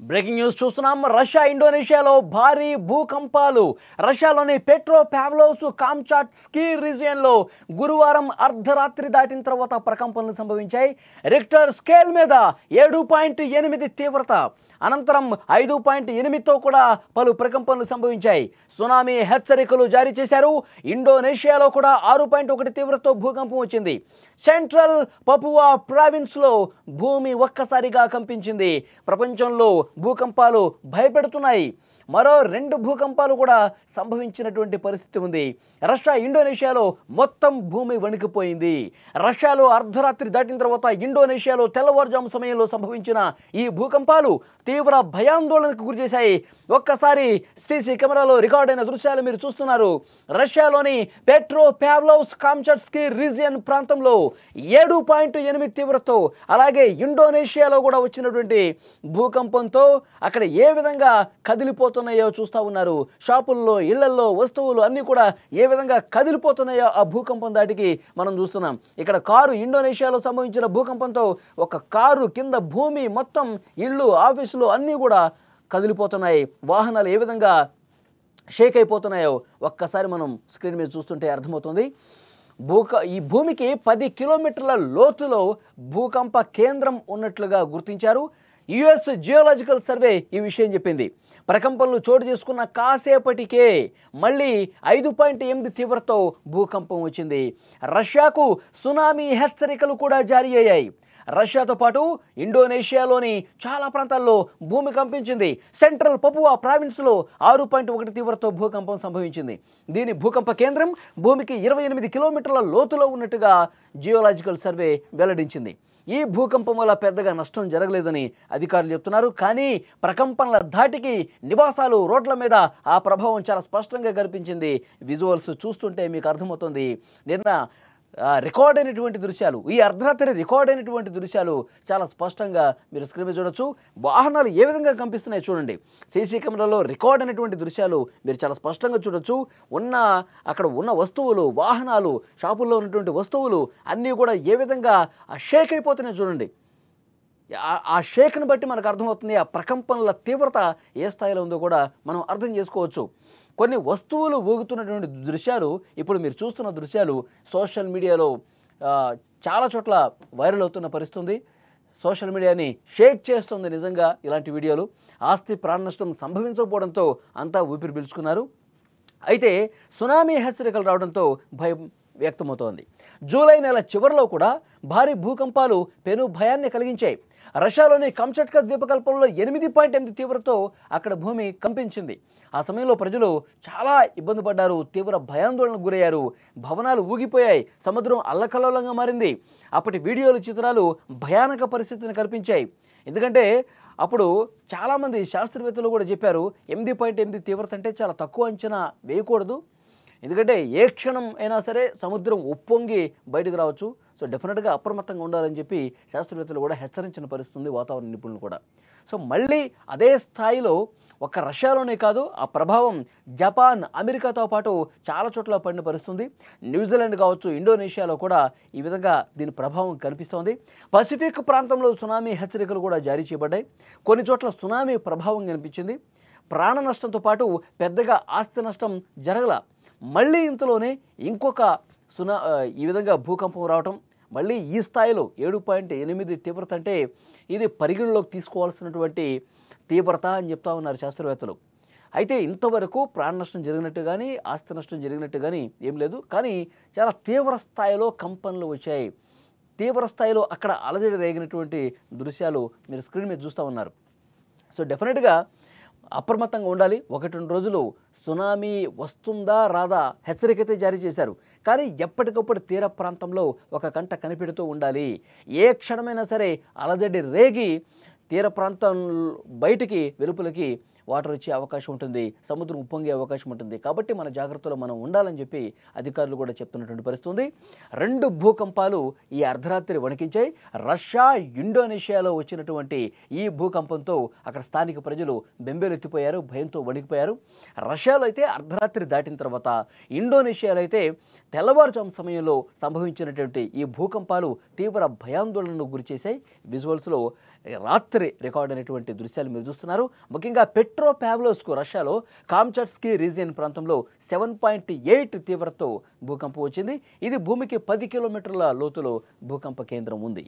Breaking news చూస్తున్నాం. Russia ఇండోనేషియాలో భారీ భూకంపాలు. రష్యాలోని పెట్రోపావ్లోవ్స్క్ కామ్చాట్స్కీ రీజియన్లో గురువారం అర్ధరాత్రి దాటిన తర్వాత ప్రకంపనలు సంభవించాయి. రిక్టర్ స్కేల్ మీద 7.8 తీవ్రత, అనంతరం 5.8తో కూడా పలు ప్రకంపనలు సంభవించాయి. సునామీ హెచ్చరికలు జారీ చేశారు. ఇండోనేషియాలో కూడా 6.1 తీవ్రతతో భూకంపం వచ్చింది. సెంట్రల్ పపువా ప్రావిన్స్లో భూమి ఒక్కసారిగా కంపించింది. ప్రపంచంలో భూకంపాలు భయపెడుతున్నాయి. మరో 2 భూకంపాలు కూడా సంభవించినటువంటి పరిస్థితి ఉంది. రష్యా ఇండోనేషియాలో మొత్తం భూమి వణికిపోయింది. రష్యాలో అర్ధరాత్రి దాటిన తర్వాత ఇండోనేషియాలో తెల్లవారుజాము సమయంలో సంభవించిన ఈ భూకంపాలు తీవ్ర భయాందోళనకు గురిచేశాయి. ఒక్కసారి సీసీ కెమెరాలో రికార్డైన దృశ్యాలు మీరు చూస్తున్నారు. రష్యాలోని పెట్రోపావ్లోవ్స్క్ కామ్చాట్స్కీ రీజియన్ ప్రాంతంలో 7.8 తీవ్రతతో, అలాగే ఇండోనేషియాలో కూడా వచ్చినటువంటి భూకంపంతో అక్కడ ఏ విధంగా కదిలిపోతున్నాయో చూస్తూ ఉన్నారు. షాపుల్లో, ఇళ్లల్లో వస్తువులు అన్నీ కూడా ఏ విధంగా కదిలిపోతున్నాయో ఆ భూకంపం దాటికి మనం చూస్తున్నాం. ఇక్కడ కారు, ఇండోనేషియాలో సంభవించిన భూకంపంతో ఒక కారు కింద భూమి మొత్తం, ఇళ్ళు, ఆఫీసులు అన్నీ కూడా కదిలిపోతున్నాయి. వాహనాలు ఏ విధంగా షేక్ అయిపోతున్నాయో ఒక్కసారి మనం స్క్రీన్ మీద చూస్తుంటే అర్థమవుతుంది. ఈ భూమికి 10 కిలోమీటర్ల లోతులో భూకంప కేంద్రం ఉన్నట్లుగా గుర్తించారు. యుఎస్ జియోలాజికల్ సర్వే ఈ విషయం చెప్పింది. ప్రకంపనలు చోటు చేసుకున్న కాసేపటికే మళ్ళీ 5.8 తీవ్రతతో భూకంపం వచ్చింది. రష్యాకు సునామీ హెచ్చరికలు కూడా జారీ అయ్యాయి. రష్యాతో పాటు ఇండోనేషియాలోని చాలా ప్రాంతాల్లో భూమి కంపించింది. సెంట్రల్ పపువా ప్రావిన్స్లో 6.1 తీవ్రతతో భూకంపం సంభవించింది. దీని భూకంప కేంద్రం భూమికి 28 కిలోమీటర్ల లోతులో ఉన్నట్టుగా జియోలాజికల్ సర్వే వెల్లడించింది. ఈ భూకంపం వల్ల పెద్దగా నష్టం జరగలేదని అధికారులు చెప్తున్నారు. కానీ ప్రకంపనల ధాటికి నివాసాలు, రోడ్ల మీద ఆ ప్రభావం చాలా స్పష్టంగా కనిపించింది. విజువల్స్ చూస్తుంటే మీకు అర్థమవుతుంది. నిన్న రికార్డ్ అయినటువంటి దృశ్యాలు, ఈ అర్ధరాత్రి రికార్డ్ అయినటువంటి దృశ్యాలు చాలా స్పష్టంగా మీరు స్క్రీన్ మీద చూడొచ్చు. వాహనాలు ఏ విధంగా కంపిస్తున్నాయి చూడండి. సీసీ కెమెరాలో రికార్డ్ అయినటువంటి దృశ్యాలు మీరు చాలా స్పష్టంగా చూడొచ్చు. అక్కడ ఉన్న వస్తువులు, వాహనాలు, షాపుల్లో ఉన్నటువంటి వస్తువులు అన్నీ కూడా ఏ విధంగా షేక్ అయిపోతున్నాయి చూడండి. ఆ షేక్ను బట్టి మనకు అర్థమవుతుంది ఆ ప్రకంపనల తీవ్రత ఏ స్థాయిలో ఉందో కూడా మనం అర్థం చేసుకోవచ్చు. కొన్ని వస్తువులు ఊగుతున్నటువంటి దృశ్యాలు, ఇప్పుడు మీరు చూస్తున్న దృశ్యాలు సోషల్ మీడియాలో చాలా చోట్ల వైరల్ అవుతున్న పరిస్థితి. సోషల్ మీడియాని షేక్ చేస్తుంది నిజంగా ఇలాంటి వీడియోలు. ఆస్తి ప్రాణ నష్టం సంభవించకపోవడంతో అంతా ఊపిరి పీల్చుకున్నారు. అయితే సునామీ హెచ్చరికలు రావడంతో భయం వ్యక్తమవుతోంది. జూలై నెల చివరిలో కూడా భారీ భూకంపాలు పెను భయాన్ని కలిగించాయి. రష్యాలోని కామ్చాట్కా ద్వీపకల్పంలో 8.8 తీవ్రతతో అక్కడ భూమి కంపించింది. ఆ సమయంలో ప్రజలు చాలా ఇబ్బంది పడ్డారు, తీవ్ర భయాందోళనకు గురయ్యారు. భవనాలు ఊగిపోయాయి, సముద్రం అల్లకల్లోలంగా మారింది. అప్పటి వీడియోలు, చిత్రాలు భయానక పరిస్థితిని కల్పించాయి. ఎందుకంటే అప్పుడు చాలామంది శాస్త్రవేత్తలు కూడా చెప్పారు 8.8 తీవ్రత అంటే చాలా తక్కువ అంచనా వేయకూడదు. ఎందుకంటే ఏ క్షణం అయినా సరే సముద్రం ఉప్పొంగి బయటకు రావచ్చు. సో డెఫినెట్గా అప్రమత్తంగా ఉండాలని చెప్పి శాస్త్రవేత్తలు కూడా హెచ్చరించిన పరిస్థితి, వాతావరణ నిపుణులు కూడా. సో మళ్ళీ అదే స్థాయిలో ఒక్క రష్యాలోనే కాదు, ఆ ప్రభావం జపాన్, అమెరికాతో పాటు చాలా చోట్ల పడిన పరిస్థితి. న్యూజిలాండ్ కావచ్చు, ఇండోనేషియాలో కూడా ఈ విధంగా దీని ప్రభావం కనిపిస్తోంది. పసిఫిక్ ప్రాంతంలో సునామీ హెచ్చరికలు కూడా జారీ చేయబడ్డాయి. కొన్ని చోట్ల సునామీ ప్రభావం కనిపించింది. ప్రాణ నష్టంతో పాటు పెద్దగా ఆస్తి నష్టం జరగల. మళ్ళీ ఇంతలోనే ఇంకొక ఈ విధంగా భూకంపం రావటం, మళ్ళీ ఈ స్థాయిలో 7.8 తీవ్రత అంటే ఇది పరిగణలోకి తీసుకోవాల్సినటువంటి తీవ్రత అని చెప్తా ఉన్నారు శాస్త్రవేత్తలు. అయితే ఇంతవరకు ప్రాణ నష్టం జరిగినట్టు కానీ, ఆస్తి నష్టం జరిగినట్టు కానీ ఏం లేదు. కానీ చాలా తీవ్ర స్థాయిలో కంపనలు వచ్చాయి. తీవ్ర స్థాయిలో అక్కడ అలజడి రేగినటువంటి దృశ్యాలు మీరు స్క్రీన్ మీద చూస్తూ ఉన్నారు. సో డెఫినెట్గా అప్రమత్తంగా ఉండాలి. 1-2 రోజులు సునామీ వస్తుందా రాదా హెచ్చరిక అయితే జారీ చేశారు. కానీ ఎప్పటికప్పుడు తీర ప్రాంతంలో ఒక కంట కనిపెడుతూ ఉండాలి. ఏ క్షణమైనా సరే అలజడి రేగి తీర ప్రాంతం బయటికి, వెలుపలికి వాటర్ వచ్చే అవకాశం ఉంటుంది, సముద్రం ఉప్పొంగే అవకాశం ఉంటుంది. కాబట్టి మన జాగ్రత్తలో మనం ఉండాలని చెప్పి అధికారులు కూడా చెప్తున్నటువంటి పరిస్థితి ఉంది. 2 భూకంపాలు ఈ అర్ధరాత్రి వణికించాయి. రష్యా, ఇండోనేషియాలో వచ్చినటువంటి ఈ భూకంపంతో అక్కడ స్థానిక ప్రజలు బెంబేలెత్తిపోయారు, భయంతో వణికిపోయారు. రష్యాలో అయితే అర్ధరాత్రి దాటిన తర్వాత, ఇండోనేషియాలో అయితే తెల్లవారుజాము సమయంలో సంభవించినటువంటి ఈ భూకంపాలు తీవ్ర భయాందోళనకు గురిచేశాయి. విజువల్స్లో రాత్రి రికార్డ్ అయినటువంటి దృశ్యాలు మీరు చూస్తున్నారు. ముఖ్యంగా పెట్రోపావ్లోవ్స్క్ రష్యాలో కామ్చాట్స్కీ రీజియన్ ప్రాంతంలో 7.8 తీవ్రతతో భూకంపం వచ్చింది. ఇది భూమికి 10 కిలోమీటర్ల లోతులో భూకంప కేంద్రం ఉంది.